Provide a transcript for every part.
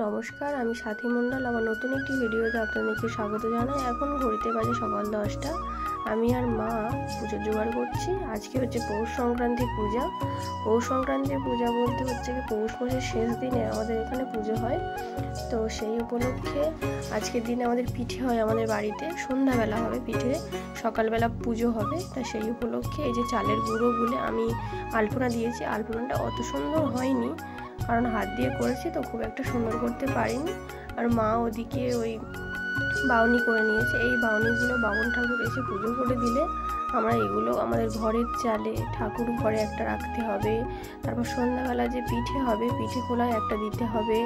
নমস্কার, আমি সাথী মণ্ডল। আমার নতুন একটি ভিডিওতে আপনাদেরকে স্বাগত জানাই। এখন ঘড়িতে বাজে সকাল 10টা। আমি আর মা পুজোর জোগাড় করছি। আজকে হচ্ছে পৌষ সংক্রান্তির পূজা। পৌষ সংক্রান্তির পূজা বলতে হচ্ছে কি, পৌষ মাসের শেষ দিনে আমাদের এখানে পুজো হয়। তো সেই উপলক্ষে আজকের দিনে আমাদের পিঠে হয় আমাদের বাড়িতে। সন্ধ্যাবেলা হবে পিঠে, সকালবেলা পুজো হবে। তা সেই উপলক্ষে এই যে চালের গুঁড়ো গুলে আমি আলপনা দিয়েছি। আলপনাটা অত সুন্দর হয়নি, কারণ হাত দিয়ে করেছি তো খুব একটা সুন্দর করতে পারিনি। আর মা ওদিকে ওই বাউনি করে নিয়েছে। এই বাউনিগুলো বামুন ঠাকুর এসে পুজো করে দিলে আমরা এগুলো আমাদের ঘরের চালে ঠাকুর ঘরে একটা রাখতে হবে। তারপর সন্ধ্যাবেলা যে পিঠে হবে, পিঠে খোলায় একটা দিতে হবে।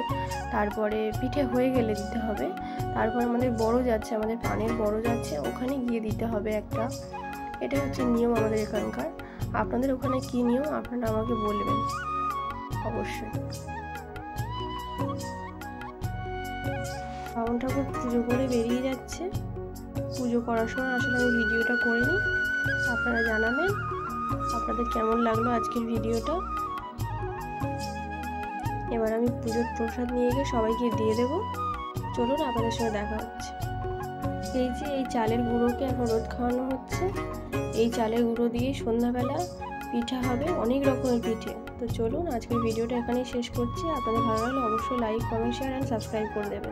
তারপরে পিঠে হয়ে গেলে দিতে হবে। তারপর আমাদের বড় যাচ্ছে, আমাদের পানের বড় যাচ্ছে, ওখানে গিয়ে দিতে হবে একটা। এটা হচ্ছে নিয়ম আমাদের এখানকার। আপনাদের ওখানে কি নিয়ম আপনারা আমাকে বলবেন অবশ্যই। বামুন ঠাকুর পুজো করে বেরিয়ে যাচ্ছে। পুজো করার সময় আসলে আমি ভিডিওটা করিনি, আপনারা জানাবেন আপনাদের কেমন লাগলো আজকের ভিডিওটা। এবার আমি পুজোর প্রসাদ নিয়ে গিয়ে সবাইকে দিয়ে দেবো। চলুন আপনাদের সঙ্গে দেখা হচ্ছে। এই যে এই চালের গুঁড়োকে এখন রোদ খাওয়ানো হচ্ছে। এই চালের গুঁড়ো দিয়ে সন্ধ্যাবেলা পিঠা হবে, অনেক রকমের পিঠে। তো চলুন আজকের ভিডিওটা এখানেই শেষ করছি। আপনাদের ভালো লাগলে অবশ্যই like, comment, share and subscribe করে দেবেন।